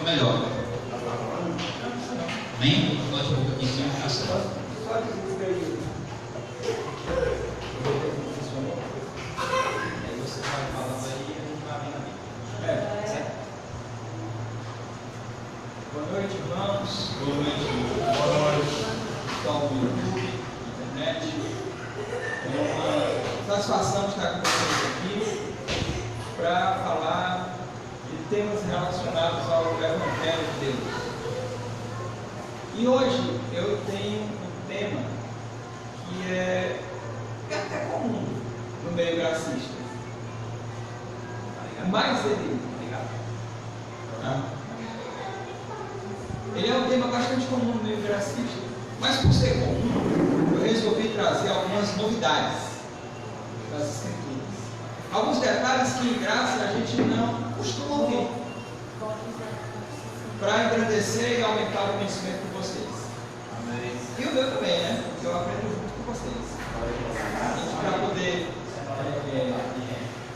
melhor. Amém? Note um pouco aqui em cima. Você vai falando aí e a gente vai vendo a Bíblia. Boa noite, irmãos. Boa noite. Boa noite. Estão no YouTube, na internet. É uma satisfação estar com vocês aqui para falar de temas relacionados ao Evangelho de Deus. E hoje eu tenho um tema que é até comum no meio gracista. Mas ele é um tema bastante comum no meio gracista. Mas por ser comum, eu resolvi trazer algumas novidades das Escrituras. Alguns detalhes que em graça a gente não costuma ouvir, para engrandecer e aumentar o conhecimento de vocês. E o meu também, né? Porque eu aprendo junto com vocês. Para poder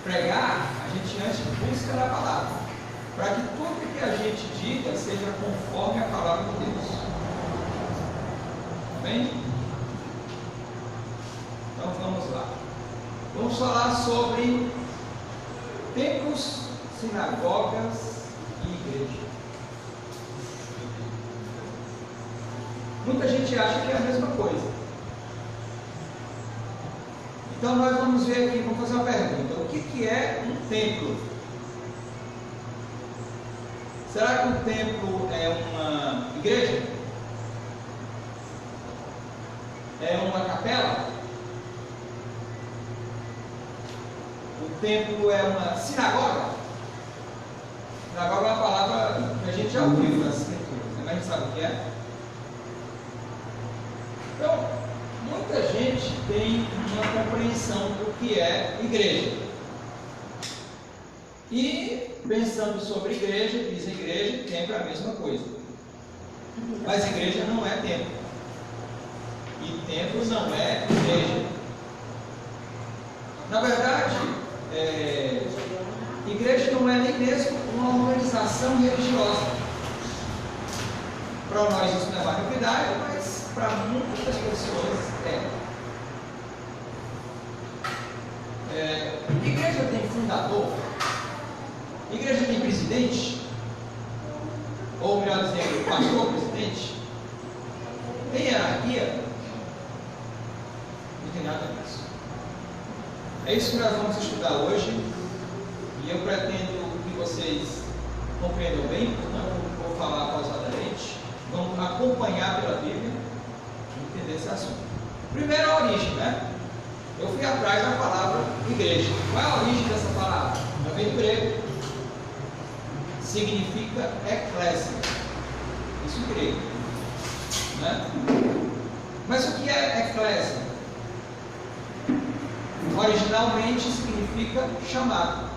pregar, a gente antes busca na palavra, para que tudo que a gente diga seja conforme a palavra de Deus. Amém? Então vamos lá. Vamos falar sobre templos, sinagogas e igreja. Muita gente acha que é a mesma coisa. Então nós vamos ver aqui, vamos fazer uma pergunta. O que é um templo? Será que um templo é uma igreja? É uma capela? O templo é uma sinagoga? Sinagoga é uma palavra que a gente já ouviu nas Escrituras, mas a gente sabe o que é? Então, muita gente tem uma compreensão do que é igreja. E pensando sobre igreja, dizem igreja e templo é a mesma coisa. Mas igreja não é templo. E templo não é igreja. Na verdade, igreja não é nem mesmo uma organização religiosa. Para nós isso não é uma novidade, mas para muitas pessoas igreja tem fundador? Igreja tem presidente? Ou melhor dizendo, pastor presidente? Tem hierarquia? Não tem nada disso. É isso que nós vamos estudar hoje. E eu pretendo que vocês compreendam bem, não vou falar pausadamente. Vamos acompanhar pela Bíblia e entender esse assunto. Primeiro, a origem, né? Eu fui atrás da palavra igreja. Qual é a origem dessa palavra? Ela vem do grego. Significa eclésia. Isso em grego. Né? Mas o que é eclésia? Originalmente significa chamado.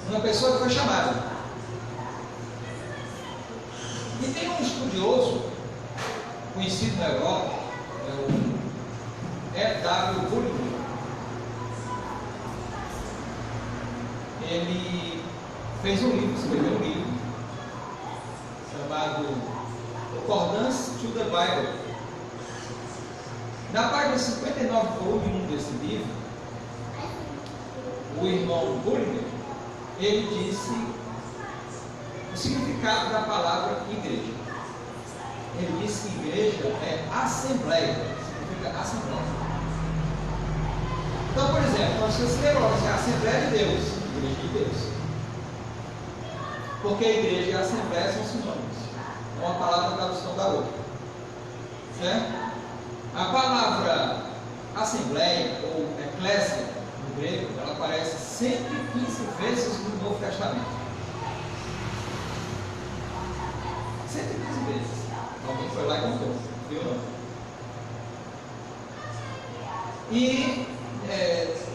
Uma pessoa que foi chamada. E tem um estudioso conhecido na Europa, o E.W. Bullinger. Ele fez um livro, escreveu um livro chamado Concordance to the Bible. Na página 59, volume 1 desse livro, o irmão Bullinger, ele disse o significado da palavra igreja. Ele disse que igreja é assembleia, significa assembleia. Então, por exemplo, nós escrevemos a Assembleia de Deus, igreja de Deus. Porque a igreja e a assembleia são sinônimos. Uma palavra tradução da outra. Certo? A palavra assembleia ou eclésia no grego, ela aparece 115 vezes no Novo Testamento. 115 vezes. Alguém foi lá e contou, viu não? E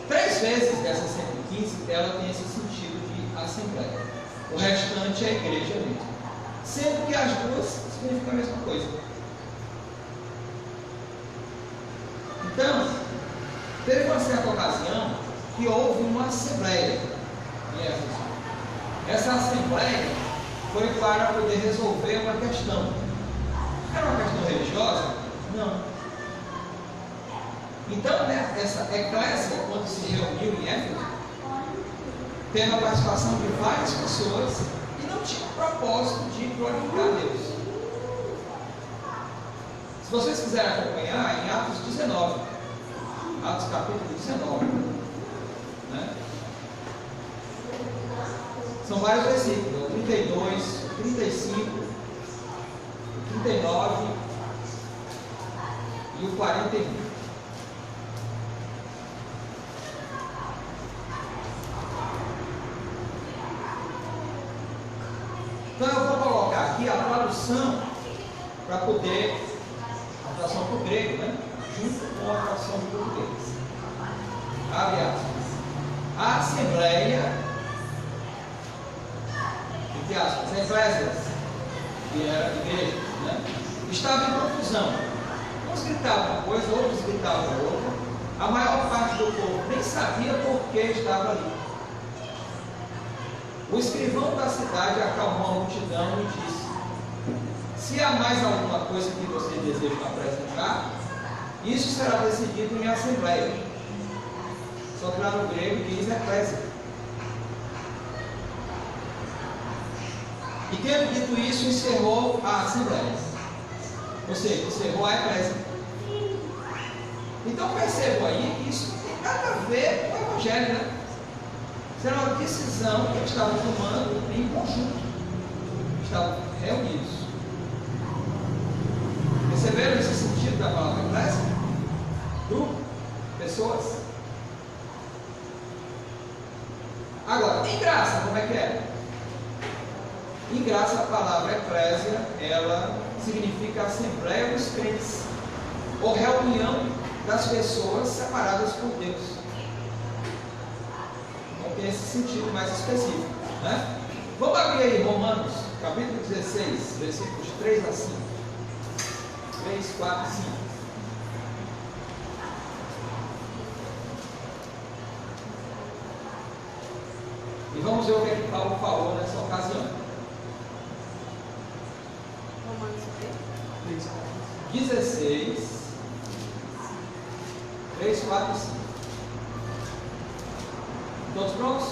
3 vezes dessas 115 ela tem esse sentido de assembleia. O restante é igreja mesmo. Sendo que as duas significam a mesma coisa. Então, teve uma certa ocasião que houve uma assembleia em Éfeso. Essa assembleia foi para poder resolver uma questão. Era uma questão religiosa? Não. Então, né, essa eclésia, quando se reuniu em Éfeso, teve a participação de várias pessoas e não tinha o propósito de glorificar a Deus. Se vocês quiserem acompanhar, em Atos 19, Atos capítulo 19, né? São vários versículos, o 32, o 35, o 39 e o 41. Então eu vou colocar aqui a tradução para poder, a tradução para o grego, né? Junto com a tradução do português. Abre aspas. A assembleia, entre aspas, eclésias, que era igreja, né? Estava em confusão. Uns gritavam uma coisa, outros gritavam outra. A maior parte do povo nem sabia por que estava ali. O escrivão da cidade acalmou a multidão e disse: se há mais alguma coisa que vocês desejam apresentar, isso será decidido em assembleia. Só que lá no grego diz eclésia. E tendo dito isso, encerrou a assembleia. Ou seja, encerrou a eclésia. Então percebam aí que isso não tem nada a ver com o evangelho, né? Isso era uma decisão que eles estavam tomando em conjunto. Estavam reunidos. Perceberam esse sentido da palavra eclésia? Grupo, pessoas. Agora, em graça, como é que é? Em graça, a palavra eclésia, ela significa assembleia dos crentes, ou reunião das pessoas separadas por Deus. Tem esse sentido mais específico, né? Vamos abrir aí Romanos, capítulo 16, versículos 3 a 5. 3, 4 e 5. E vamos ver o que Paulo falou nessa ocasião. Romanos 16, 3, 4 e 5. Todos prontos?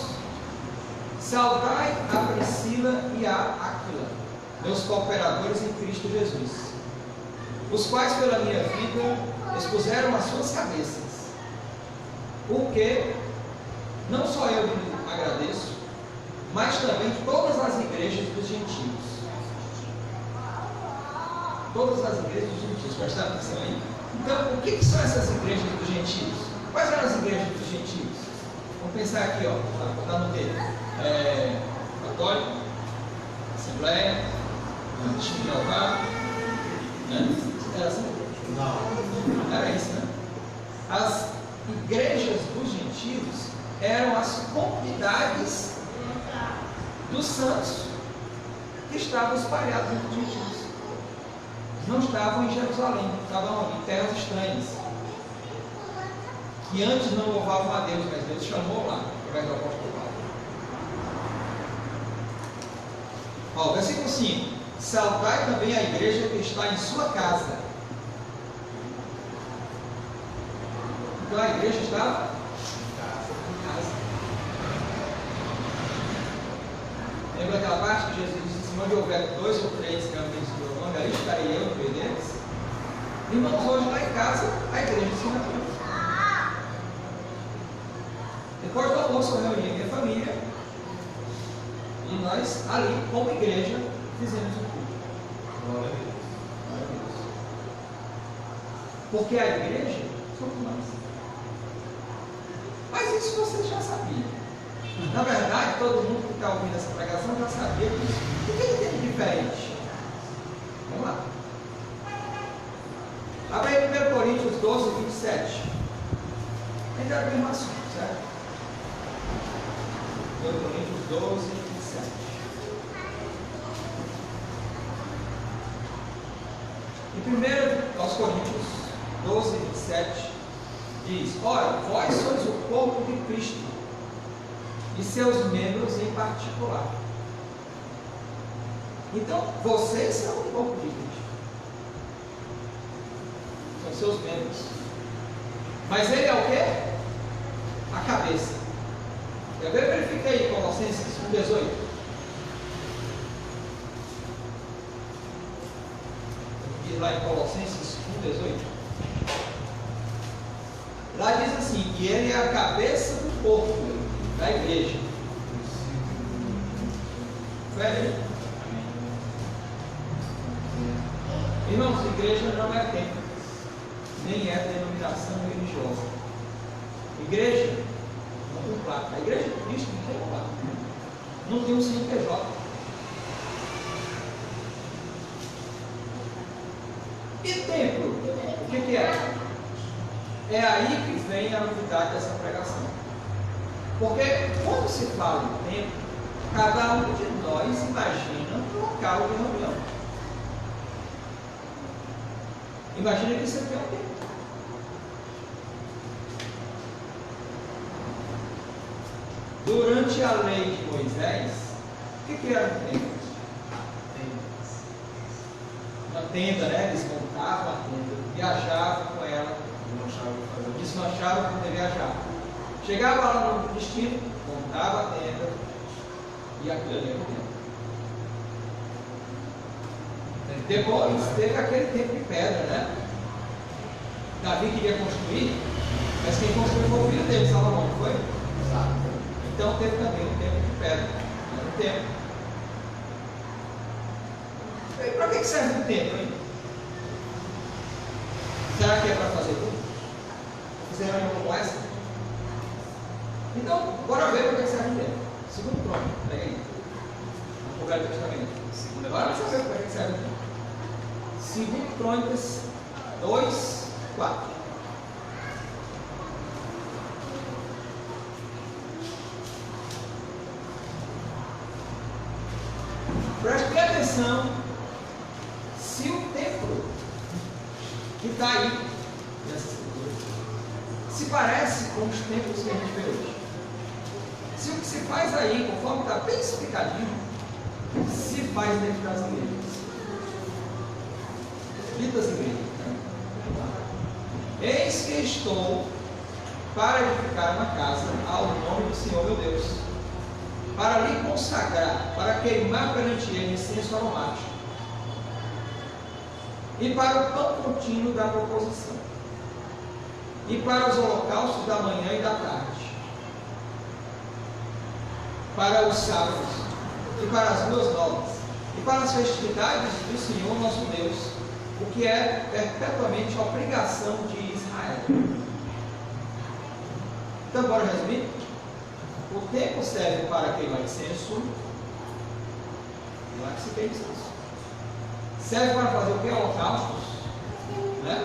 Saudai a Priscila e a Áquila, meus cooperadores em Cristo Jesus, os quais pela minha vida expuseram as suas cabeças, o que não só eu lhe agradeço, mas também todas as igrejas dos gentios. Todas as igrejas dos gentios, prestaram atenção aí? Então, o que são essas igrejas dos gentios? Quais eram as igrejas dos gentios? Vamos pensar aqui, ó, está no dedo. Católico, Assembleia, Testemunho de Jeová, né? Era assim? Não. Era isso, né? As igrejas dos gentios eram as comunidades dos santos que estavam espalhados entre os gentios. Não estavam em Jerusalém, estavam em terras estranhas, que antes não louvavam a Deus, mas Deus chamou lá, através do apóstolo Paulo. Ó, versículo 5: saudai também a igreja que está em sua casa. Então a igreja estava em casa. Lembra aquela parte que Jesus disse: onde houver 2 ou 3 que andem em meu nome, ali estarei eu no meio deles? Irmãos, hoje lá em casa, a igreja se reúne. Depois do almoço eu reuni a minha família e nós ali, como igreja, fizemos o culto. Glória a Deus. Porque a igreja somos nós. Mas isso vocês já sabiam. Na verdade, todo mundo que está ouvindo essa pregação já sabia disso. O que tem de diferente? Vamos lá. Abre aí 1 Coríntios 12, 27. Ainda é o mesmo assunto, certo? 1 Coríntios 12, 27. Em 1 aos Coríntios 12, 27, diz: ora, vós sois o corpo de Cristo, e seus membros em particular. Então, vocês são o corpo de Cristo. São seus membros. Mas ele é o quê? A cabeça. Verifica aí, Colossenses 1,18. Diz lá em Colossenses 1,18. Lá diz assim, que ele é a cabeça do corpo, da igreja. Velho. Irmãos, igreja não é templo, nem é denominação religiosa. Igreja não tem placa. A igreja de Cristo não tem placa. Não tem um CNPJ. E templo? O que é? É aí que vem a novidade dessa pregação. Porque quando se fala em templo, cada um de nós imagina um local de reunião. Imagina que você tem um templo. Durante a lei de Moisés, o que era um templo? Uma tenda, né? Eles montavam a tenda, viajavam com ela, desmanchavam quando viajavam. Chegava lá no destino, montava a tenda e aquilo ali era o templo. Depois teve aquele templo de pedra, né? Davi queria construir, mas quem construiu foi o filho dele, Salomão, não foi? Exato. Então teve também um templo de pedra. Era um templo. E para que serve um templo, hein? Será que é para fazer tudo? Fizeram uma como essa? Então, bora ver para que serve um templo. Segundo Crônicas, pega aí. O Velho Testamento. Agora vamos saber para que serve um templo. Segundo Crônicas 2, 4. Preste atenção se o templo que está aí nessa escritura se parece com os templos que a gente vê hoje. Se o que se faz aí, conforme está bem explicadinho, se faz dentro das igrejas. Ditas igrejas. Eis que estou para edificar uma casa ao nome do Senhor meu Deus, para lhe consagrar, para queimar perante ele incenso aromático, e para o pão contínuo da proposição, e para os holocaustos da manhã e da tarde, para os sábados, e para as luas novas, e para as festividades do Senhor nosso Deus, o que é perpetuamente a obrigação de Israel. Então, bora resumir? O templo serve para queimar incenso, lá que se queima incenso. Serve para fazer o que? Holocaustos, né?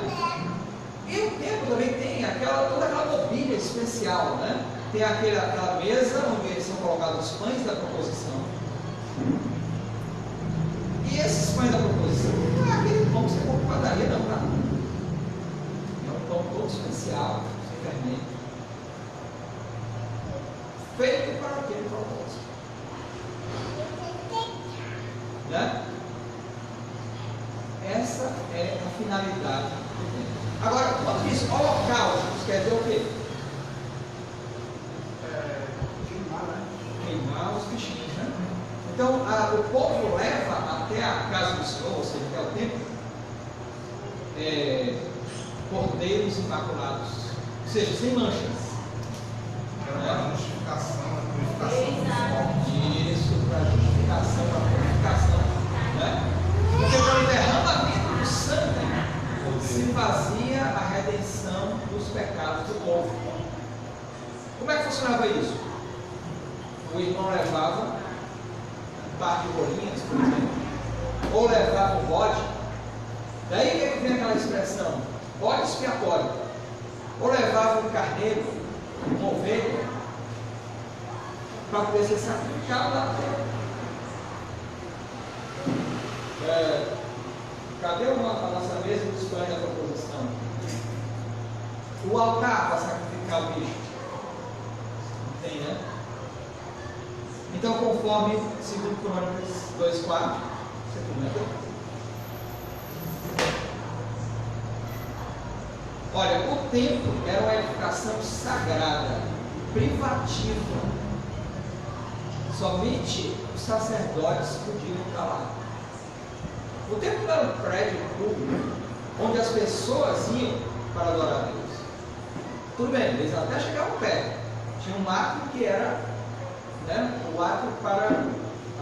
E o templo também tem toda aquela mobília especial, né? Tem aquela mesa onde são colocados os pães da proposição. E esses pães da proposição não é aquele pão que você compra em padaria, não, tá? É um pão todo especial, sem fermento, feito para aquele propósito, né? Essa é a finalidade do templo. Agora, quando diz holocaustos, quer dizer o quê? Queimar os bichinhos, né? Então, o povo leva até a casa do Senhor, ou seja, até o templo, cordeiros imaculados, ou seja, sem manchas. Para justificação, a purificação dos corpos. Isso, para justificação, para purificação, né? Porque pelo derramamento do sangue se fazia a redenção dos pecados do povo. Como é que funcionava isso? O irmão levava um par de bolinhas, por exemplo, ou levava um bode. Daí que vem aquela expressão, bode expiatório. Ou levava um carneiro, uma ovelha, para poder ser sacrificado lá dentro. Cadê a nossa mesa dos pães da proposição? O altar para sacrificar o bicho? Não tem, né? Então, conforme 2 Crônicas 2,4, Você comentou? Olha, o templo era uma edificação sagrada, privativa. Somente os sacerdotes podiam entrar lá. O templo era um prédio público, onde as pessoas iam para adorar a Deus. Tudo bem, eles até chegavam perto. Tinha um átrio que era, né, o átrio para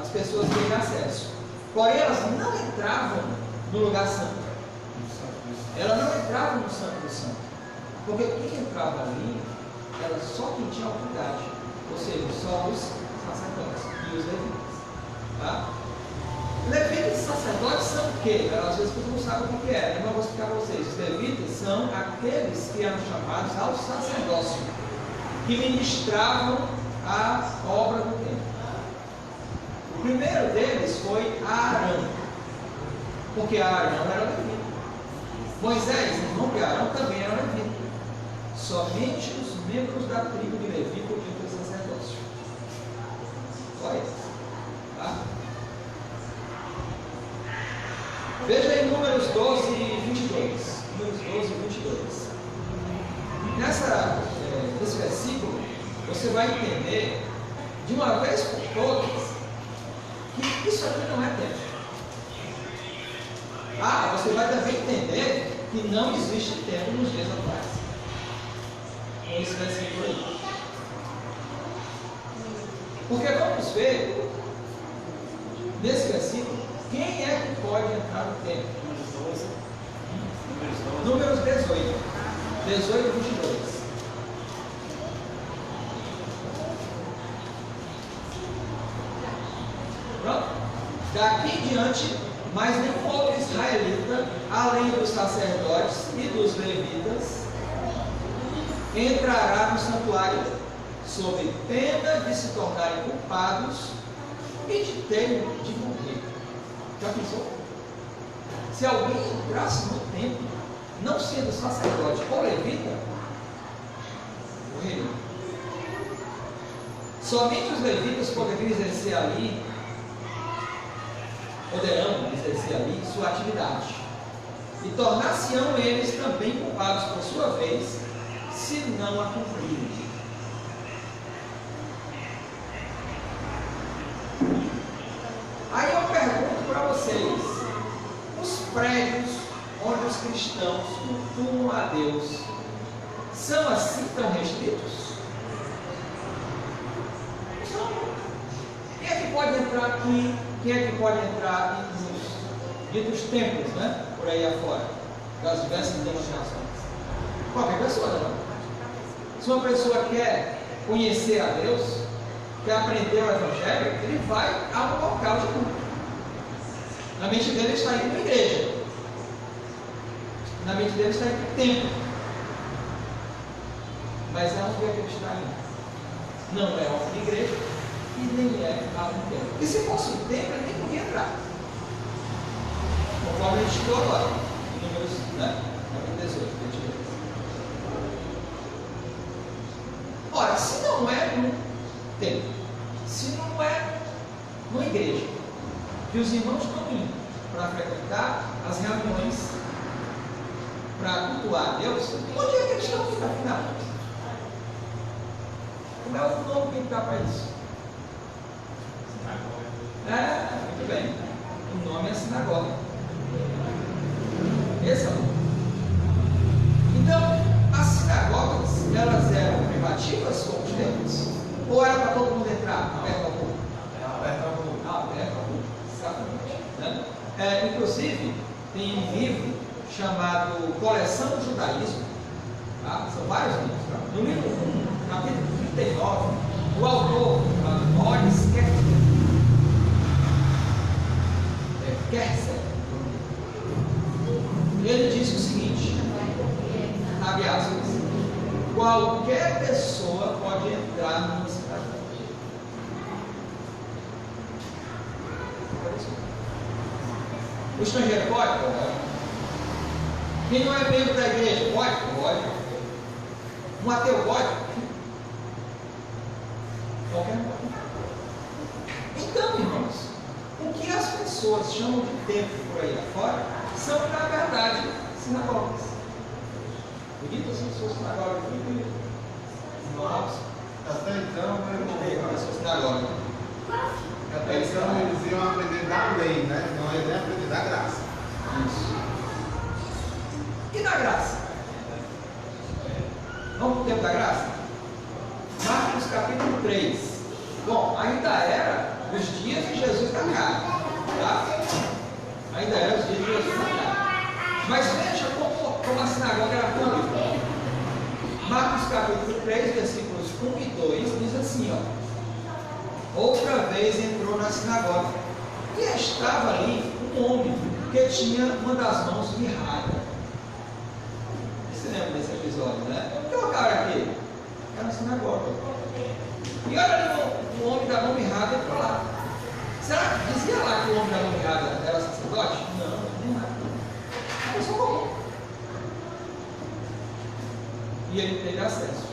as pessoas terem acesso. Porém, elas não entravam no lugar santo. Elas não entravam no Santo do Santo. Porque quem entrava ali era só quem tinha autoridade. Ou seja, só os sacerdotes e os levitas. Tá? Levitas e sacerdotes são o quê? Às vezes vocês não sabem o que é. Eu não vou explicar para vocês. Os levitas são aqueles que eram chamados ao sacerdócio, que ministravam a obra do templo. O primeiro deles foi Arão, porque Arão era levita. Moisés, irmão de Arão, também era levita. Somente os membros da tribo de Levi podiam ter sacerdócio. Só eles. Tá? Veja em Números 12 e 22. Números 12 e 22. Nesse versículo, você vai entender, de uma vez por todas, que isso aqui não é templo. Você vai também entender que não existe templo nos dias atuais. Com esse versículo aí. Porque vamos ver, nesse versículo, quem é que pode entrar no templo? Números 18. 18 e 22. Pronto? Daqui em diante, mais nenhum outro israelita, além dos sacerdotes e dos levitas, entrará no santuário, sob pena de se tornarem culpados e de terem de morrer. Já pensou? Se alguém entrasse no templo, não sendo sacerdote ou levita, morreria. Somente os levitas poderiam exercer ali, poderão exercer ali sua atividade, e tornar-se-ão eles também culpados por sua vez, se não a cumprirem. Aí eu pergunto para vocês: os prédios onde os cristãos cultuam a Deus são assim tão restritos? Não. Quem é que pode entrar aqui? Quem é que pode entrar nos ditos templos, né? Por aí afora, das diversas denominações? Qualquer pessoa, não. Se uma pessoa quer conhecer a Deus, quer aprender o Evangelho, ele vai a um local de culto. Na mente dele está indo para a igreja. Na mente dele está indo para o templo. Mas aonde é que ele está indo? Não é a uma igreja e nem é a um templo. E se fosse um templo, ele nem podia entrar. Conforme a gente estudou agora, em Números, né? 18, 22. Ora, se não é um templo, se não é uma igreja, que os irmãos estão indo para frequentar as reuniões, para cultuar a Deus, onde é que eles estão indo afinal? Como é o nome que tem que dar para isso? Muito bem. O nome é sinagoga. Esse é o nome. Então, as sinagogas, elas eram privativas como os templos? Ou era para todo mundo entrar, aberto ao público? Aberto ao público. Aberto ao público, exatamente. Né? Inclusive, tem um livro chamado Coleção do Judaísmo. Tá? São vários livros. Tá? No livro 1, capítulo 39, o autor, Morris Kerser, ele diz o seguinte, abre aspas: qualquer pessoa pode entrar numa cidade. O estrangeiro pode? Pode. Quem não é membro da igreja pode? Pode. Um ateu pode? Qualquer um pode. Então, irmãos, o que as pessoas pessoas chamam de templo por aí afora são, na verdade, sinagogas. Bonitas são suas sinagogas, bonito. Nossa. Até então, A sua sinagoga. até então eles iam aprender da lei, né? Não eles iam aprender da graça. Isso. E da graça? Vamos para o tempo da graça? Marcos capítulo 3. Bom, ainda era os dias de Jesus na carne. Tá? Ainda era os dias de Jesus na carne. Mas veja como a sinagoga era pública. Marcos capítulo 3, versículos 1 e 2 diz assim, ó. Outra vez entrou na sinagoga e estava ali um homem que tinha uma das mãos mirrada. Você lembra desse episódio, né? Que lugar era aquele? Era na sinagoga. E olha ali o homem da mão mirrada entrou lá. Será que dizia lá que o homem da mão mirrada era sacerdote? Não, nem nada. Uma pessoa comum. E ele teve acesso.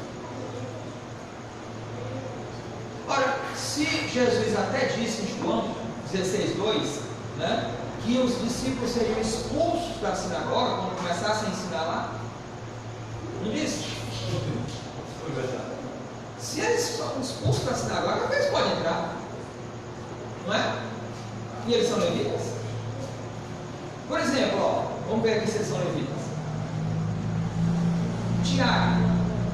Ora, se Jesus até disse em João 16:2, né, que os discípulos seriam expulsos da sinagoga quando começassem a ensinar lá, não disse? Se eles são expulsos da sinagoga, eles podem entrar, não é? E eles são levitas? Por exemplo, ó, vamos ver aqui se eles são levitas. Tiago,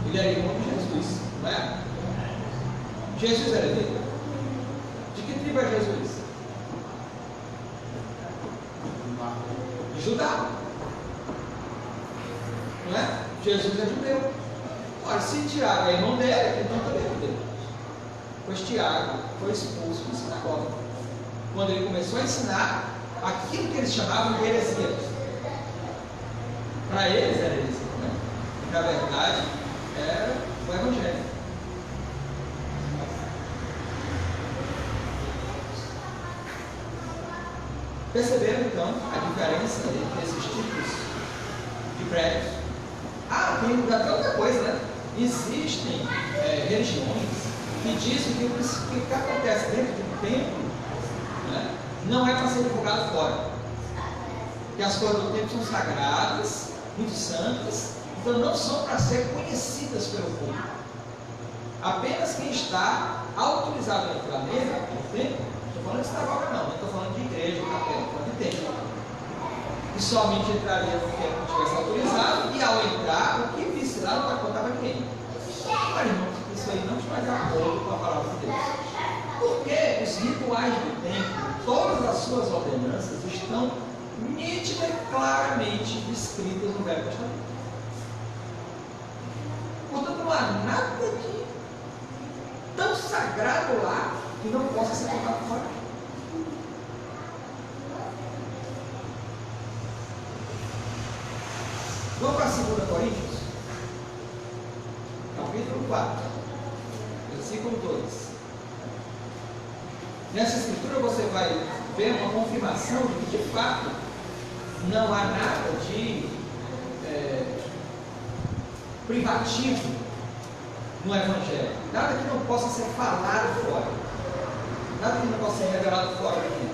ele era irmão de Jesus, não é? Jesus era levita. De que tribo é Jesus? De Judá. Não é? Jesus é judeu. Ora, se Tiago é irmão dele, então também é judeu. Pois Tiago foi expulso da sinagoga quando ele começou a ensinar aquilo que eles chamavam de heresia. Para eles era heresia, né? Na verdade, era o Evangelho. Perceberam então a diferença entre esses tipos de prédios? Ah, tem até outra coisa, né? Existem religiões que dizem que o que acontece dentro de um templo, né, não é para ser divulgado fora. Que as coisas do templo são sagradas, muito santas, então não são para ser conhecidas pelo público. Apenas quem está autorizado a entrar no templo, não estou falando de sinagoga não estou falando de igreja, estou falando de templo. E somente entraria no tempo que estivesse autorizado, e ao entrar, o que visse lá não vai contar para ninguém. Olha, irmãos, isso aí não vai de acordo com a palavra de Deus. Porque os rituais do templo, todas as suas ordenanças estão nítida e claramente descritas no Velho Testamento. Portanto, não há nada de tão sagrado lá que não possa ser colocado fora. Vamos para 2 Coríntios, capítulo 4, versículo 2. Nessa escritura você vai ver uma confirmação de que, de fato, não há nada de privativo no Evangelho, nada que não possa ser falado fora, nada que não possa ser revelado fora daqui.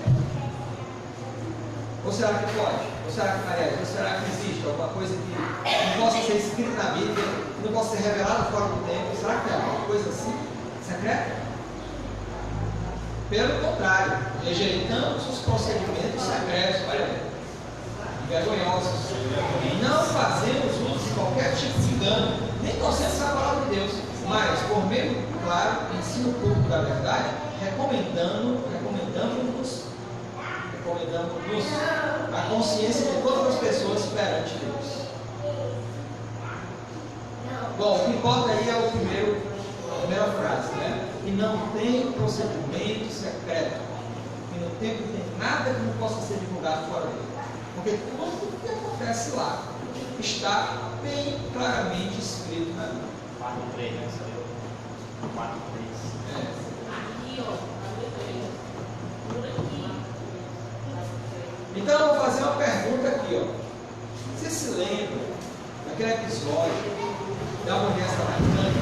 Ou será que pode? Ou será que parece? Ou será que existe alguma coisa que não possa ser escrita na Bíblia, que não possa ser revelada fora do tempo? Será que tem alguma coisa assim, secreta? Pelo contrário, rejeitamos os procedimentos secretos, olha bem, vergonhosos. Não fazemos uso de qualquer tipo de engano, nem torcemos a palavra de Deus, mas por meio, claro, ensino público da verdade, recomendamos-nos a consciência de todas as pessoas perante Deus. Bom, o que importa aí é a primeira frase, né? E não tem procedimento secreto. E no tempo não tem nada que não possa ser divulgado fora dele. Porque tudo o que acontece lá está bem claramente escrito na Bíblia. 4:3, né? 4:3. Aqui, ó. Então eu vou fazer uma pergunta aqui, ó. Você se lembra daquele episódio da mulher samaritana?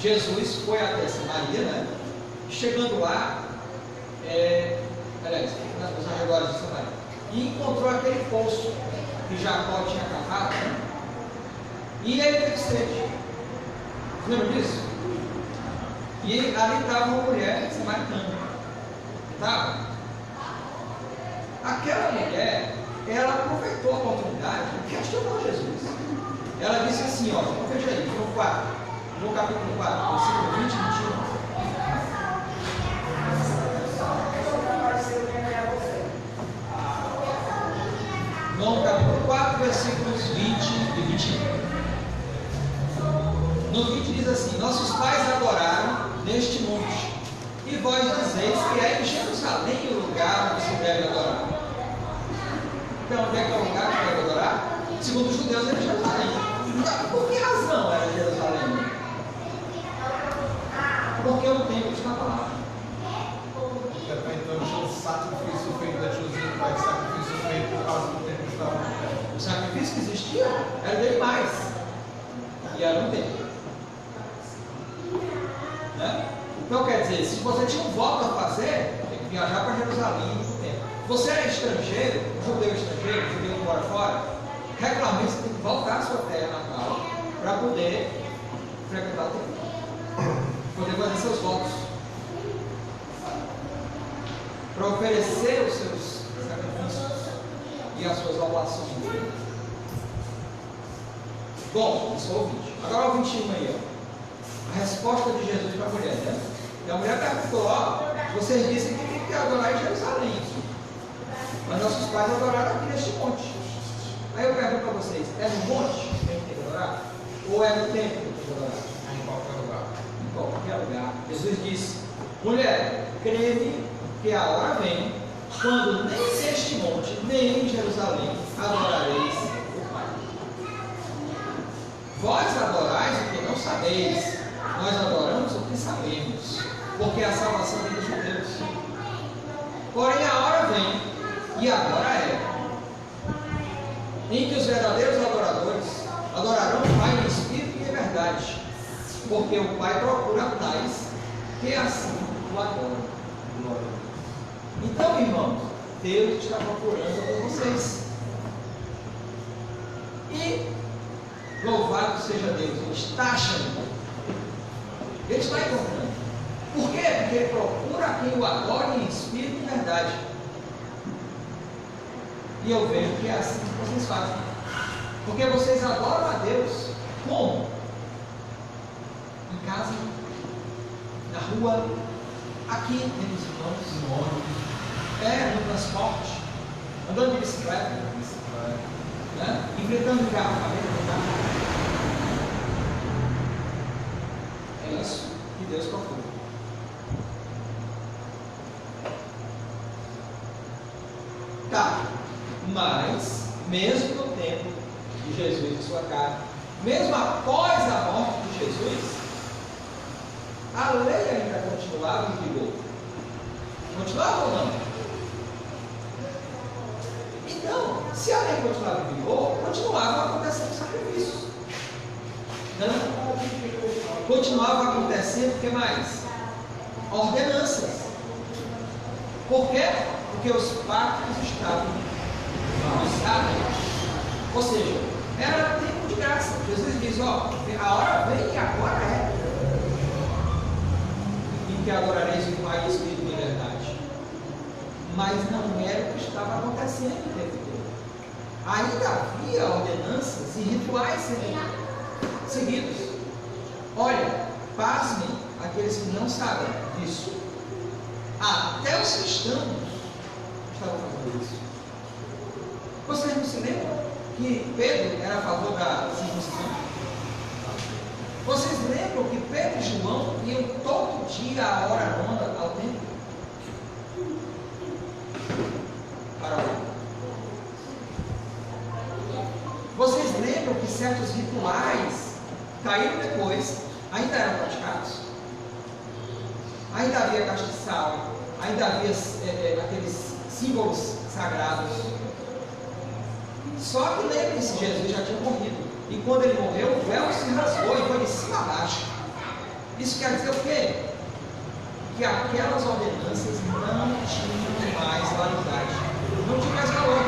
Jesus foi até Samaria, né? Chegando lá, aliás, na e encontrou aquele poço que Jacó tinha cavado, e ele teve sede. Você lembra disso? E ali estava uma mulher samaritana. Tá? Aquela mulher, ela aproveitou a oportunidade e questionou Jesus. Ela disse assim, ó, veja aí, no capítulo 4, versículo 20 e 21. No capítulo 4, versículos 20 e 21. No 20 diz assim: nossos pais adoraram neste monte, e vós dizeis que é em Jerusalém o lugar onde se deve adorar. Então, onde é que é o lugar que deve adorar? Segundo os judeus, era Jerusalém. Por que razão era Jerusalém? Porque o templo estava lá. Então, o sacrifício feito da Josinha, o sacrifício feito por causa do templo estava no templo. O sacrifício que existia era de animais, e era um templo. Né? Então, quer dizer, se você tinha um voto a fazer, tem que viajar para Jerusalém no templo. Você é estrangeiro, judeu que mora fora, regularmente você tem que voltar à sua terra natal para poder frequentar o templo, poder fazer seus votos, para oferecer os seus sacrifícios e as suas oblações. Bom, isso é o 20. Agora o 21 aí, ó. A resposta de Jesus para a mulher, né? E a mulher perguntou, ó, vocês dizem que tem que adorar em Jerusalém, mas nossos pais adoraram aqui neste monte. Aí eu pergunto para vocês, é no monte que tem que adorar? Ou é no templo que tem que adorar? Em qualquer lugar. Em qualquer lugar. Jesus disse, mulher, crê-me que a hora vem, quando nem neste monte, nem em Jerusalém adorareis o Pai. Vós adorais o que não sabeis, nós adoramos o que sabemos, porque a salvação vem dos judeus. Porém a hora vem, e agora é, em que os verdadeiros adoradores adorarão o Pai em espírito e em verdade, porque o Pai procura tais que assim o adoram. Então, irmãos, Deus está procurando por vocês. E louvado seja Deus, Ele está achando. Ele está encontrando. Por quê? Porque Ele procura quem o adore em espírito e verdade. E eu vejo que é assim que vocês fazem. Porque vocês adoram a Deus como? Em casa, na rua, aqui entre os irmãos, no ônibus, no transporte, andando de bicicleta, né? Enfrentando engarrafamento no carro. É isso que Deus procura. Tá, mas mesmo no tempo de Jesus em sua carne, mesmo após a morte de Jesus, a lei ainda continuava em vigor. Continuava ou não? Então, se a lei continuava em vigor, continuava acontecendo sacrifícios. Não? Continuava acontecendo o que mais? Ordenanças. Por quê? Porque os pactos estavam viciados. Ou seja, era tempo de graça. Jesus diz, ó, a hora vem e agora é. Em que adorareis o Pai em espírito e verdade. Mas não era o que estava acontecendo o tempo todo. Ainda havia ordenanças e rituais seguidos. Olha, pasmem aqueles que não sabem disso. Até os cristãos estavam fazendo isso. Vocês não se lembram que Pedro era a favor da circuncisão? Vocês lembram que Pedro e João iam todo dia à hora nona ao templo? Para orar. Vocês lembram que certos rituais caíram depois, ainda eram praticados? Ainda havia castiçal, ainda havia aqueles símbolos sagrados. Só que lembre-se, Jesus já tinha morrido. E quando ele morreu, o véu se rasgou e foi de cima a baixo. Isso quer dizer o quê? Que aquelas ordenanças não tinham mais validade. Não tinha mais valor.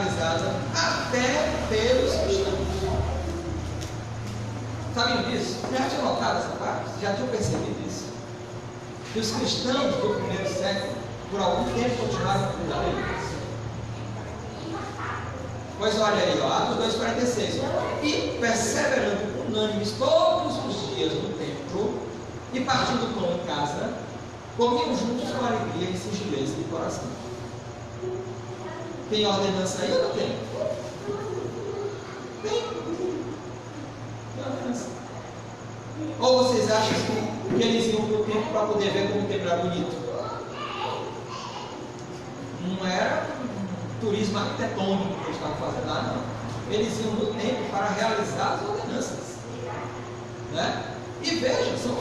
realizada até pelos cristãos. Sabiam disso? Você já tinha notado essa parte? Você já tinha percebido isso? Que os cristãos do primeiro século, por algum tempo, continuaram a cuidar deles. Pois olha aí, ó, Atos 2,46. E perseverando unânimes todos os dias no templo, e partindo pão em casa, comiam juntos com alegria e singeleza de coração. Tem ordenança aí ou não tem? Tem. Tem ordenança. Ou vocês acham que eles iam para o templo para poder ver como o templo era bonito? Não era turismo arquitetônico que eles estavam fazendo lá, não. Eles iam no templo para realizar as ordenanças. Né? E veja, são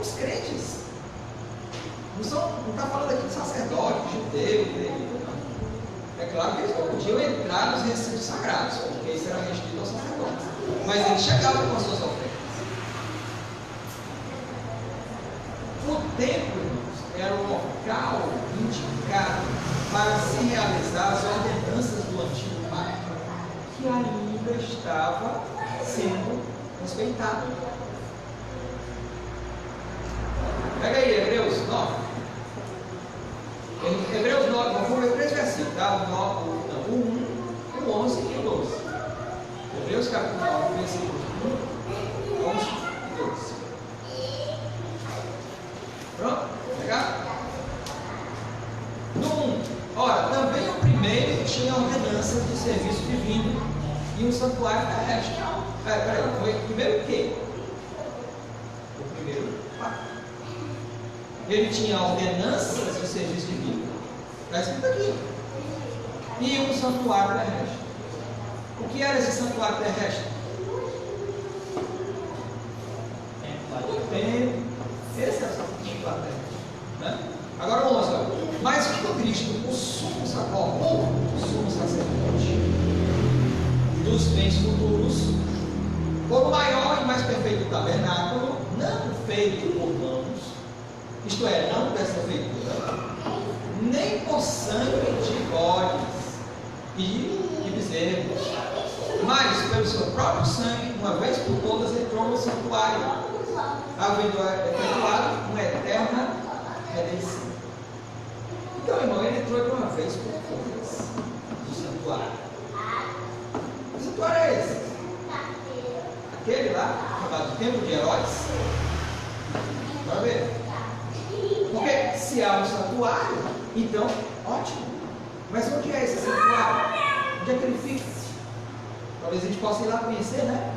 os crentes. Não está falando aqui de sacerdote, judeu, levita, não. É claro que eles não podiam entrar nos recintos sagrados, porque isso era restrito aos sacerdotes. Mas eles chegavam com as suas ofertas. O templo, irmãos, era o local indicado para se realizar as ordenanças do antigo pacto, que ainda estava sendo respeitado. Pega aí, Hebreus 9. Hebreus 9, vamos ver 3 versículos, tá? O 1, o 11 e o 12. Hebreus capítulo 9, versículos 1, 11 e 12. Pronto? Pegar? No 1, ora, também o primeiro tinha ordenança de serviço divino e um santuário terrestre. Peraí, foi primeiro o quê? O primeiro pacto. Ele tinha ordenanças de serviço divino. Está escrito aqui. E um santuário terrestre. O que era esse santuário terrestre? O templo. Esse é o santuário terrestre. Né? Agora vamos lá. Mas quando Cristo, o sumo sacerdote dos bens futuros, for o maior e mais perfeito tabernáculo, não feito por mãos, isto é, não dessa feitura, nem por sangue de bodes e de bezerros, mas pelo seu próprio sangue, uma vez por todas, entrou no santuário, havendo efetuado uma eterna redenção. Então, irmão, ele entrou de uma vez por todas no santuário. Que santuário é esse? Aquele lá, chamado Templo de Heróis. Bora ver. Porque se há um santuário, então, ótimo. Mas onde é esse santuário? Onde é que ele fica? Talvez a gente possa ir lá conhecer, né?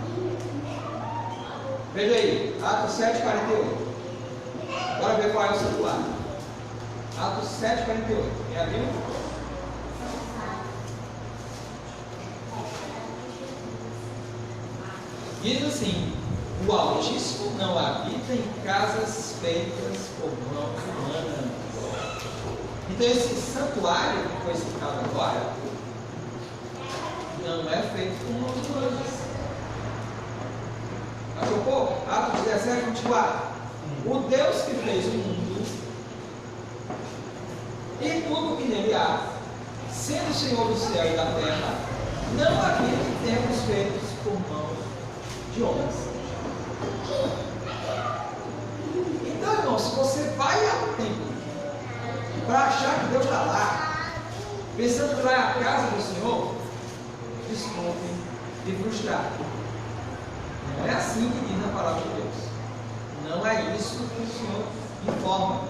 Veja aí, Atos 7,48. Bora ver qual é o santuário. Atos 7,48. Quem abriu? Diz assim: o Altíssimo não habita em casas feitas por mão humana. Então esse santuário que foi citado agora não é feito por mãos humanas. Achou pouco? Atos 17:24. O Deus que fez o mundo e tudo que nele há, sendo o Senhor do céu e da terra, não habita em templos feitos por mãos de homens. Então, irmão, se você vai ao templo para achar que Deus está lá, pensando que lá é a casa do Senhor, desculpem de frustrar. Não é assim que diz a palavra de Deus. Não é isso que o Senhor informa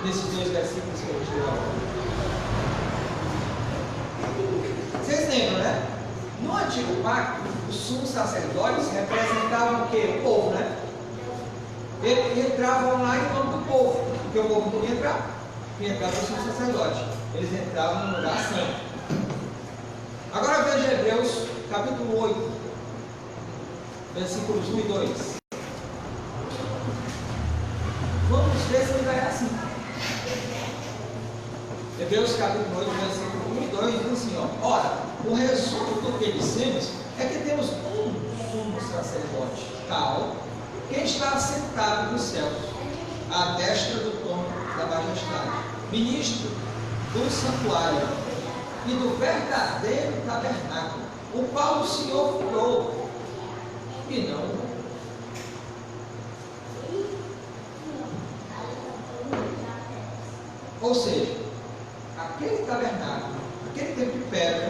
nesses 2 versículos que eu vou tirar agora. Vocês lembram, né? No antigo pacto, os sumos sacerdotes representavam o quê? O povo, né? Eles entravam lá em nome do povo, porque o povo não podia entrar. Quem entrava era o sumo sacerdote. Eles entravam no lugar santo. Agora veja Hebreus capítulo 8, versículos 1 e 2. Vamos ver se ainda é assim. Hebreus capítulo 8, versículo 1 e 2 diz assim, ó: ora, o resumo do que dissemos é que temos um sumo sacerdote, tal, que está assentado nos céus, à destra do trono da majestade, ministro do santuário, e do verdadeiro tabernáculo, o qual o Senhor fundou, e não o homem. Ou seja, aquele tabernáculo, aquele templo de pedra,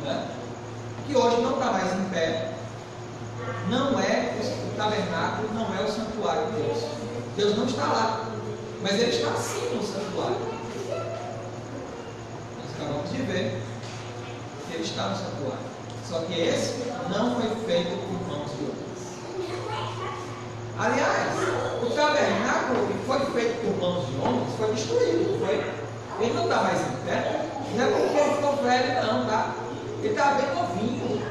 né, que hoje não está mais em pé, não é o tabernáculo, não é o santuário de Deus. Deus não está lá, mas Ele está sim no santuário. Nós acabamos de ver que Ele está no santuário. Só que esse não foi feito por mãos de homens. Aliás, o tabernáculo que foi feito por mãos de homens foi destruído, não foi? Ele não está mais em pé. Não é porque ele ficou velho, não, tá? Ele estava bem novinho.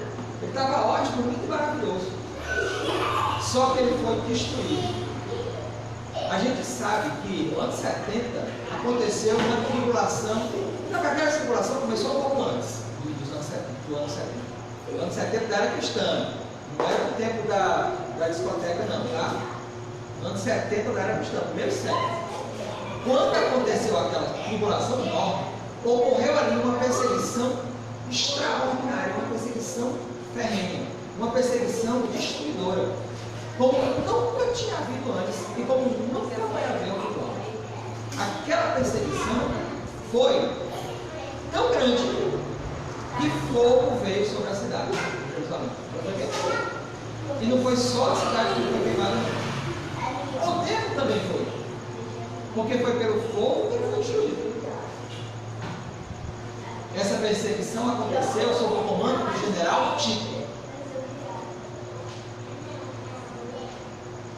Ele estava ótimo, lindo e maravilhoso. Só que ele foi destruído. A gente sabe que no ano 70 aconteceu uma tribulação. Não, aquela tribulação começou um pouco antes do ano 70. O ano 70 era cristã. Não era o tempo da discoteca, não, tá? No ano 70 não era cristã, primeiro século. Quando aconteceu aquela tribulação enorme, ocorreu ali uma perseguição extraordinária, uma perseguição ferrenha, uma perseguição destruidora, como nunca tinha havido antes e como nunca vai haver outro igual. Aquela perseguição foi tão grande que fogo veio sobre a cidade de Jerusalém. E não foi só a cidade que foi queimada, não. O templo também foi, porque foi pelo fogo que ele foi destruído. Essa perseguição aconteceu sob o comando do general Tito.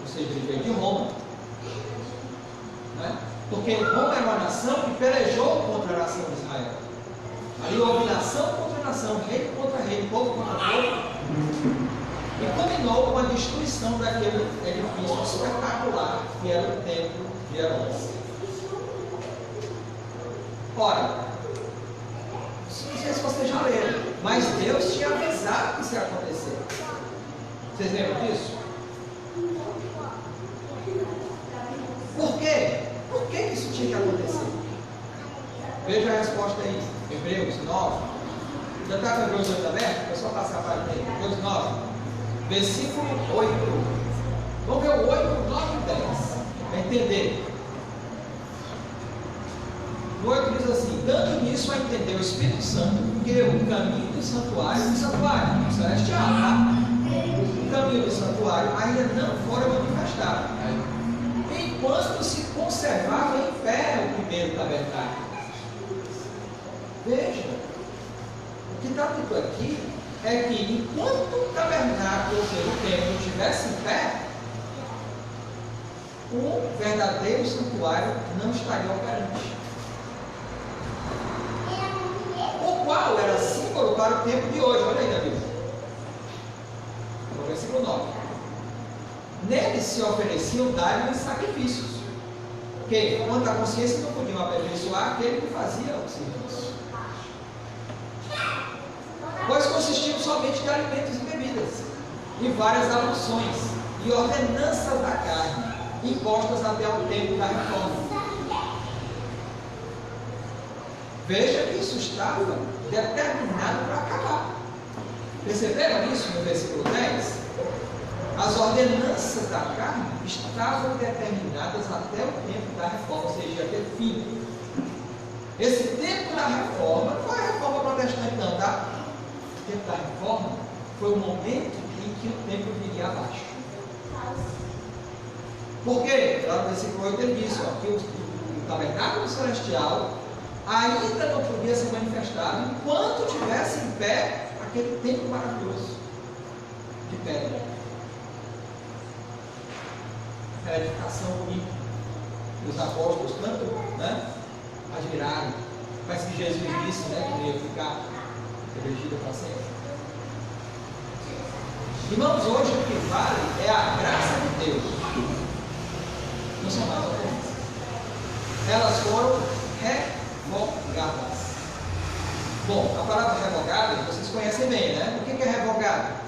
Ou seja, ele veio de Roma. Né? Porque Roma era uma nação que pelejou contra a nação de Israel. Ali houve nação contra nação, reino contra reino, povo contra povo. E culminou com a destruição daquele edifício espetacular que era o templo de Herodes. Ora, não sei se vocês já leram, mas Deus tinha avisado que isso ia acontecer. Vocês lembram disso? Por quê? Por que isso tinha que acontecer? Veja a resposta aí, Hebreus 9. Já está com Hebreus 8 aberto? O pessoal passa a página aí. Hebreus 9, versículo 8. Vamos ver o 8, 9 e 10. Para entender. O 8 diz assim: dando nisso a entender o Espírito Santo que o caminho do santuário celestial, tá? O caminho do santuário ainda não fora manifestado, enquanto se conservava em pé o primeiro tabernáculo. Veja, o que está dito aqui é que enquanto o tabernáculo, ou seja, o templo, estivesse em pé, o verdadeiro santuário não estaria operante. O qual era símbolo para o tempo de hoje. Olha aí, Davi. No versículo 9. Nele se ofereciam dádivas e sacrifícios, que, quanto à consciência, não podiam aperfeiçoar aquele que fazia o serviço, pois consistiam somente de alimentos e bebidas, e várias aluções e ordenanças da carne, impostas até o tempo da reforma. Veja que isso estava determinado para acabar. Perceberam isso no versículo 10? As ordenanças da carne estavam determinadas até o tempo da reforma, ou seja, até o fim. Esse tempo da reforma não foi a reforma protestante, não, tá? O tempo da reforma foi o momento em que o templo viria abaixo. Por quê? Lá no versículo 8 ele diz ó, que o tabernáculo celestial ainda não podia ser manifestado enquanto tivesse em pé aquele templo maravilhoso de pedra. Aquela edificação bonita que os apóstolos tanto, né, admiraram. Mas que Jesus disse, né, que ia ficar elegida para sempre. Irmãos, hoje o que vale é a graça de Deus. Não são mais ocorrências. Elas foram revogadas. Bom, a palavra revogada vocês conhecem bem, né? O que é revogado?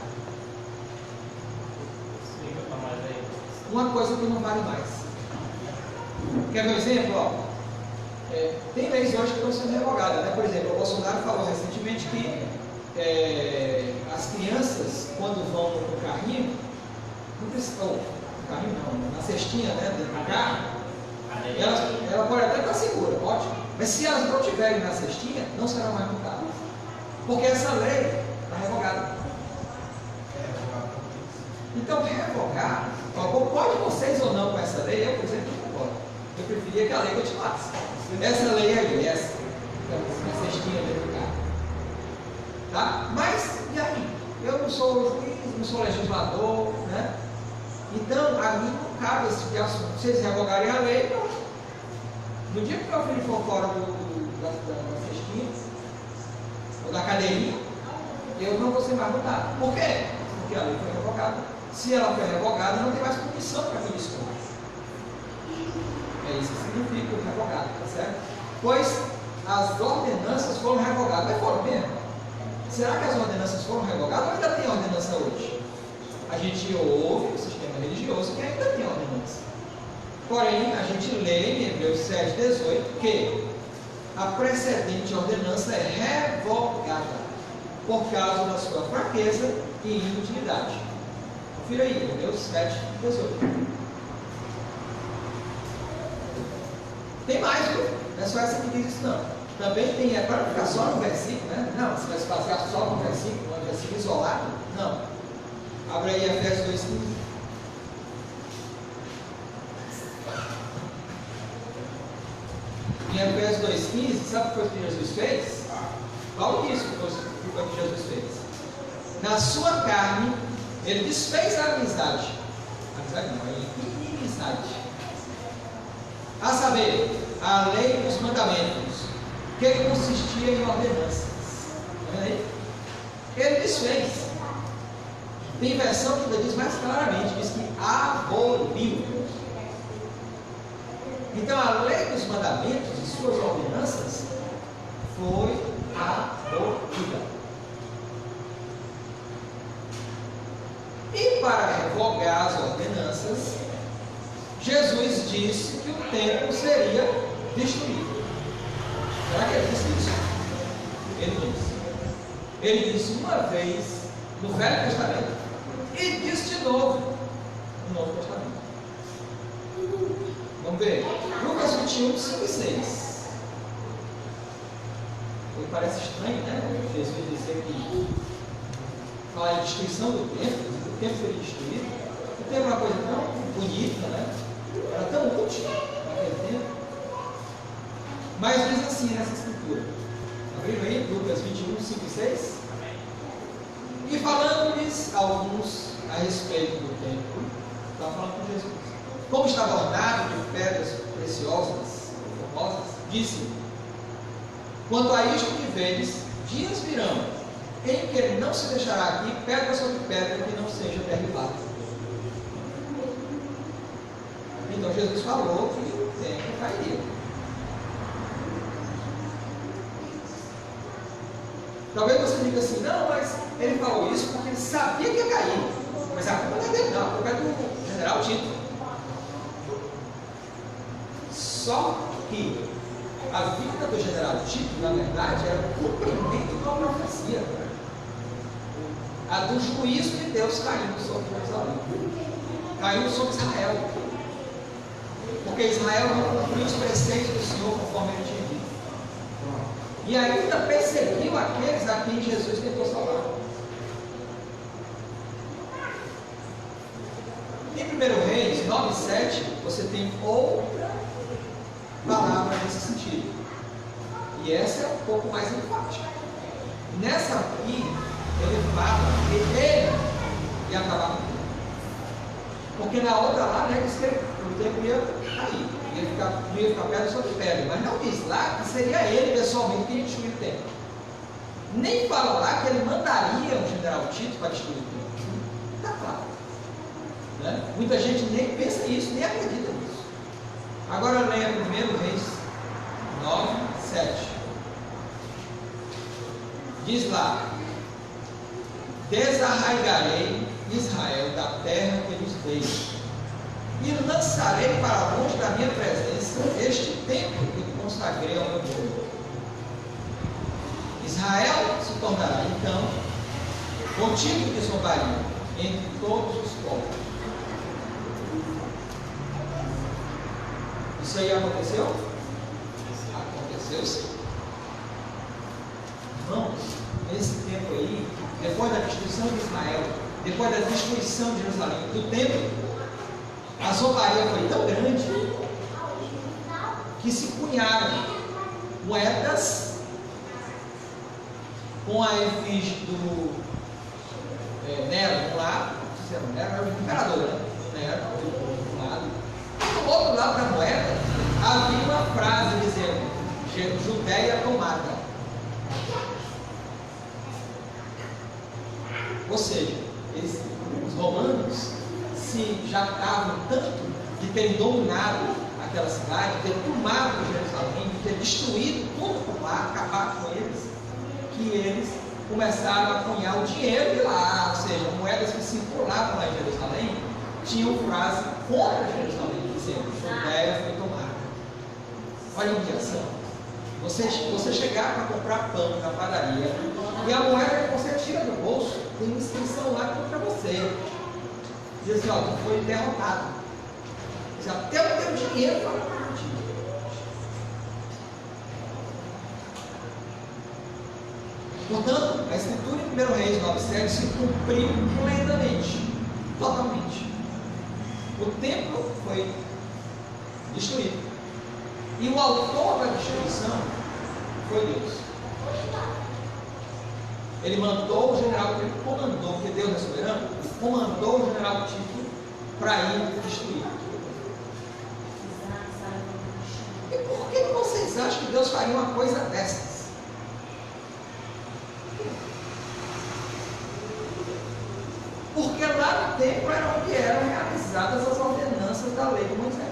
Uma coisa que não vale mais. Quer ver um exemplo? Ó? Tem leis hoje que estão sendo revogadas, né? Por exemplo, o Bolsonaro falou recentemente que as crianças, quando vão no carrinho, não precisa, no carrinho não, na cestinha, né, dentro do carro, ela pode até estar segura, ótimo, mas se elas não estiverem na cestinha, não serão mais multadas, porque essa lei está revogada. Então, revogar, pode vocês ou não com essa lei, eu, por exemplo, não concordo. Eu preferia que a lei continuasse. Essa lei aí, essa, na cestinha dentro do carro. Tá? Mas, e aí? Eu não sou juiz, não sou legislador, né? Então, a mim não cabe esse tipo de assunto. Se eles revogarem a lei, pronto. No dia que meu filho for fora da cestinha, ou da cadeirinha, eu não vou ser mais multado. Por quê? Porque a lei foi revogada. Se ela foi revogada, não tem mais punição para aquele esforço. É isso que significa o revogado, tá certo? Pois as ordenanças foram revogadas. Mas foram mesmo? Será que as ordenanças foram revogadas ou ainda tem ordenança hoje? A gente ouve o sistema religioso que ainda tem ordenança. Porém, a gente lê em Hebreus 7,18 que a precedente ordenança é revogada por causa da sua fraqueza e inutilidade. Confira aí, Hebreus 7,18. Tem mais, viu? Não é só essa que diz isso, não. Também tem, para ficar só no versículo, né? Não, você vai se basear só no versículo isolado? Não. Abre aí Efésios 2,15. Em Efésios 2,15, sabe o que foi que Jesus fez? Paulo disse o que foi que Jesus fez. Na sua carne, ele desfez a amizade. Amizade não, a inimizade. A saber, a lei dos mandamentos, que consistia em ordenanças. Está vendo aí? Ele desfez. Tem versão que ainda diz mais claramente, diz que aboliu. Então a lei dos mandamentos e suas ordenanças foi abolida. E para revogar as ordenanças, Jesus disse que o templo seria destruído. Será que ele disse isso? Ele disse. Ele disse uma vez no Velho Testamento e disse de novo no Novo Testamento. Vamos ver. Lucas 21, 5 e 6. Ele parece estranho, né? Jesus dizer que fala em destruição do templo, o templo seria destruído. O templo é uma coisa tão bonita, né? Era tão útil naquele tempo. Mas diz assim nessa escritura. Abriram aí, Lucas 21, 5 e 6. E falando-lhes alguns a respeito do templo, estava falando com Jesus. Como estava ornado de pedras preciosas, formosas, disse: quanto a isto que vedes, dias virão, em que não se deixará aqui pedra sobre pedra que não seja derribada. Então Jesus falou que o templo cairia. Talvez você diga assim, não, mas ele falou isso porque ele sabia que ia cair. Mas a culpa não é dele, não, a culpa é do general Tito. Só que a vida do general Tito, na verdade, era o cumprimento de uma profecia. A do juízo de Deus caindo sobre Jerusalém. Caiu sobre Israel. Porque Israel não cumpriu os preceitos do Senhor conforme ele tinha dito. E ainda perseguiu aqueles a quem Jesus tentou salvar. Em 1 Reis 9:7, você tem outra palavra nesse sentido. E essa é um pouco mais enfática. Nessa aqui, ele fala que ele ia acabar com tudo. Porque na outra lá, né, diz que o tempo ia cair, não ia ficar pedra sobre pedra. Mas não diz lá que seria ele pessoalmente que ia destruir o templo. Nem fala lá que ele mandaria o general Tito para destruir o templo. Está claro. Né? Muita gente nem pensa isso, nem acredita nisso. Agora leia 1 Reis 9:7. Diz lá: desarraigarei Israel da terra que lhes dei, e lançarei para longe da minha presença este templo que consagrei ao meu povo. Israel se tornará, então, motivo de zombaria entre todos os povos. Isso aí aconteceu? Aconteceu sim. Irmãos, nesse tempo aí, depois da destruição de Israel, depois da destruição de Jerusalém, do templo, a zombaria foi tão grande que se cunharam moedas com a efígie do Nero de um lado, Nero era o imperador, né? Nero de um lado. Do outro lado da moeda havia uma frase dizendo: Judéia tomada. Ou seja, os romanos se jactavam tanto de terem dominado aquela cidade, de ter tomado Jerusalém, de ter destruído tudo por lá, acabado com eles, que eles começaram a cunhar o dinheiro de lá, ou seja, moedas que circulavam lá em Jerusalém, tinham frase contra Jerusalém, dizendo: Judéia foi tomada. Olha a humilhação. Você chegar para comprar pão na padaria e a moeda que você tira do bolso tem uma inscrição lá contra você. Diz assim: ó, tu foi derrotado. Diz, até o teu dinheiro fala por ti. Portanto, a escritura em 1 Reis 9,7 se cumpriu plenamente, totalmente. O templo foi destruído. E o autor da destruição foi Deus. Ele mandou o general, ele comandou, porque Deus é soberano, comandou o general Tito para ir destruir. E por que vocês acham que Deus faria uma coisa dessas? Porque lá no templo era onde eram realizadas as ordenanças da lei de Moisés.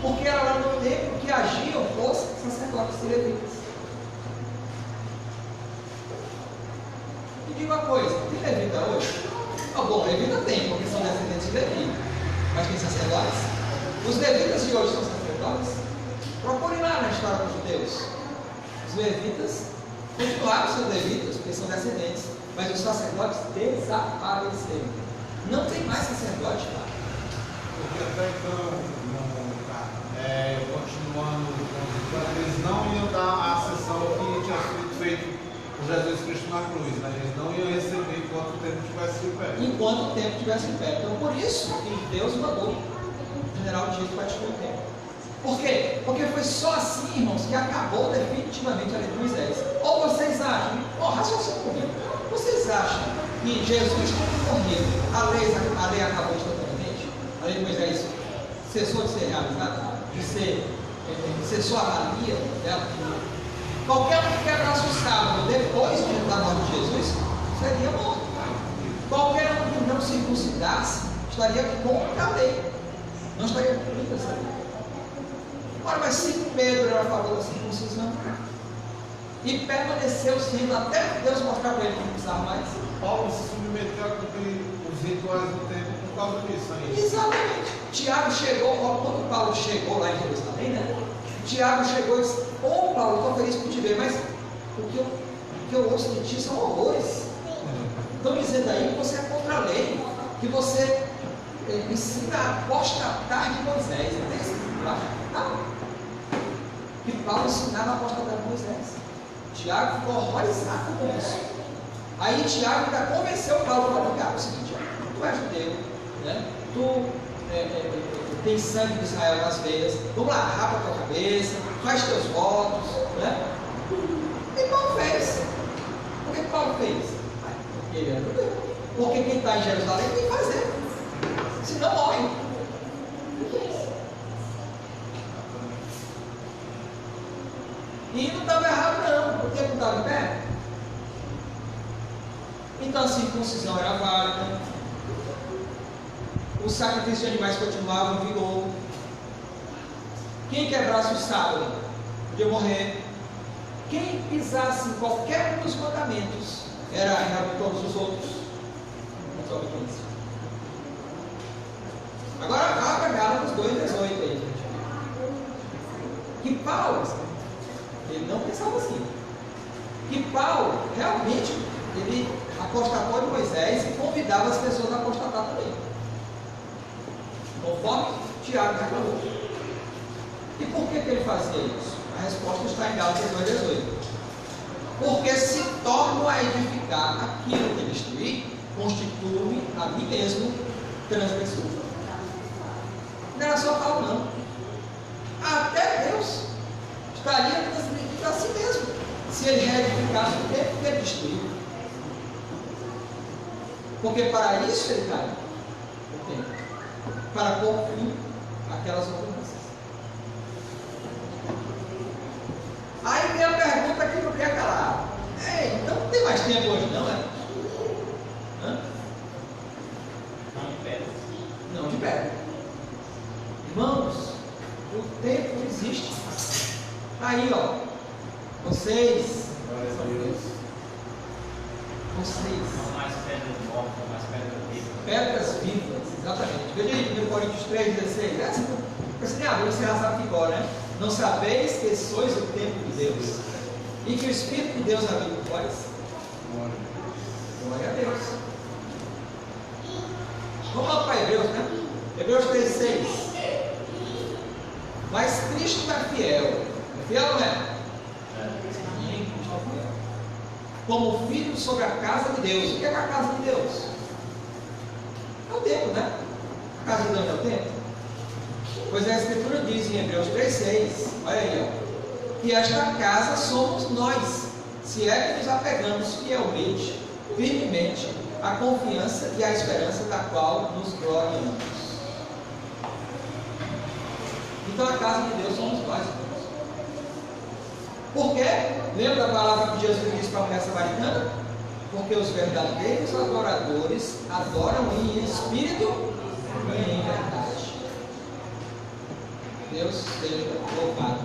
Porque era lá no templo que agiam os sacerdotes e levitas. E digo uma coisa: tem levita hoje? Bom, levita tem, porque são descendentes de Levi. Mas tem sacerdotes? Os levitas de hoje são sacerdotes? Procure lá na história dos judeus. Os levitas continuaram sendo levitas, porque são descendentes, mas os sacerdotes desapareceram. Não tem mais sacerdote lá. Porque até então, continuando, eles não iam dar a sessão que tinha sido feito por Jesus Cristo na cruz, né? Eles não iam receber enquanto o tempo estivesse em pé. Enquanto o tempo estivesse em pé. Então, por isso que Deus mandou o general Tito para destruir o tempo. Por quê? Porque foi só assim, irmãos, que acabou definitivamente a lei de Moisés. Ou vocês acham, raciocínio comigo, vocês acham que Jesus tendo morrido, a lei acabou instantaneamente? A lei de Moisés cessou de ser realizada? Cessou a valia dela? Qualquer um que quebrasse o sábado depois da morte de Jesus seria morto. Qualquer um que não circuncidasse estaria contra a lei, não estaria cumprindo essa lei. Ora, mas se Pedro era a favor da circuncisão e permaneceu sendo até Deus mostrar para ele que não precisava mais, Paulo se submeteu a cumprir os rituais do templo por causa disso aí. exatamente. Tiago chegou, quando Paulo chegou lá em Jerusalém, né? Tiago chegou e disse: ô Paulo, estou feliz por te ver, mas o que eu ouço de ti são horrores. Estão dizendo aí que você é contra a lei, que você ensina a apostatar de Moisés. Não tem esse lá? Não. Que Paulo ensinava a apostatar de Moisés. Tiago ficou horrorizado com isso. Aí Tiago ainda convenceu Paulo para ligar: o seguinte, tu és judeu, né? Tu tem sangue de Israel nas veias, vamos lá, rapa a tua cabeça, faz teus votos, né? E Paulo fez. Por que Paulo fez? Porque ele era judeu. Porque quem está em Jerusalém tem que fazer, senão morre. E não estava errado não, porque não estava em pé. Então a circuncisão era válida, o sacrifício de animais continuava em vigor. Quem quebrasse o sábado podia morrer. Quem pisasse em qualquer um dos mandamentos era errado de todos os outros. Agora abra Gálatas 2:18 aí, gente. que Paulo, ele não pensava assim, que Paulo realmente, ele apostatou de Moisés e convidava as pessoas a apostatar também, conforme Tiago já falou. E por que ele fazia isso? A resposta está em Gálatas 2,18. Porque se torno a edificar aquilo que destruí, constituo-me a mim mesmo transgressor. Não era só Paulo, não. Até Deus estaria transgredindo a si mesmo, se ele reedificasse o tempo que ele destruiu. Porque para isso ele caiu o tempo, para pôr fim àquelas ordenanças. Aí vem a pergunta que não quer calar. Então não tem mais tempo hoje, não é? Hã? Não de pedra. Não de pedra. Irmãos, o tempo existe. Aí, ó. Vocês. Glória a Deus. Vocês. Não mais pedras mortas, não mais pedras vivas. Pedras vivas, exatamente. Veja aí, 1 Coríntios 3,16. Você já sabe que agora, né? Não sabeis que sois o templo de Deus e que o Espírito de Deus habita em vós? Glória a Deus. Vamos lá para Hebreus, né? Hebreus 3,6. Mas Cristo é fiel. É fiel ou não é? Sim, Cristo é fiel. Como filho sobre a casa de Deus. O que é a casa de Deus? É o templo, né? A casa de Deus é o templo. Pois a Escritura diz em Hebreus 3,6, olha aí, ó, que esta casa somos nós, se é que nos apegamos fielmente, firmemente, à confiança e à esperança da qual nos gloriamos. Então a casa de Deus somos nós, irmãos. Por quê? Lembra da palavra que Jesus disse para a mulher samaritana? Porque os verdadeiros adoradores adoram em espírito e em verdade. Deus seja louvado.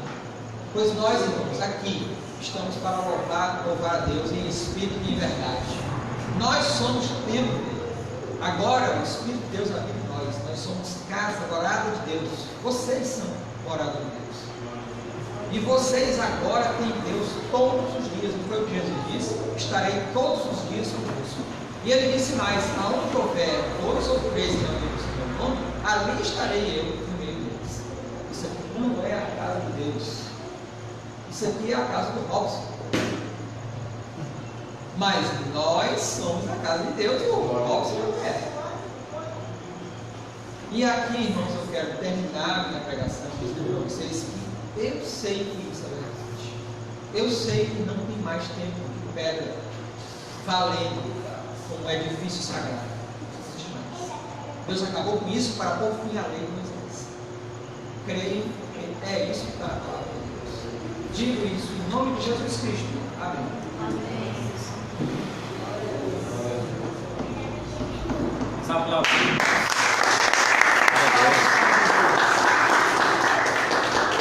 Pois nós, irmãos, aqui estamos para louvar a Deus em espírito e em verdade. Nós somos templo dele. Agora o Espírito de Deus habita em nós. Nós somos casa, morada de Deus. Vocês são morada de Deus. E vocês agora têm Deus todos os dias. Não foi o que Jesus disse? Estarei todos os dias convosco. E ele disse mais: aonde houver 2 ou 3 reunidos em meu nome, ali estarei eu no meio deles. Isso aqui não é a casa de Deus. Isso aqui é a casa do Robson. Mas nós somos a casa de Deus e o Robson não é. E aqui, irmãos, eu quero terminar minha pregação dizendo para vocês que eu sei que isso é verdade. Eu sei que não tem mais tempo de pedra valendo como edifício sagrado. Não existe mais. Deus acabou com isso para pôr fim à lei de Moisés. Creio que é isso que está na palavra de Deus. Digo isso em nome de Jesus Cristo. Amém. Essa palavra.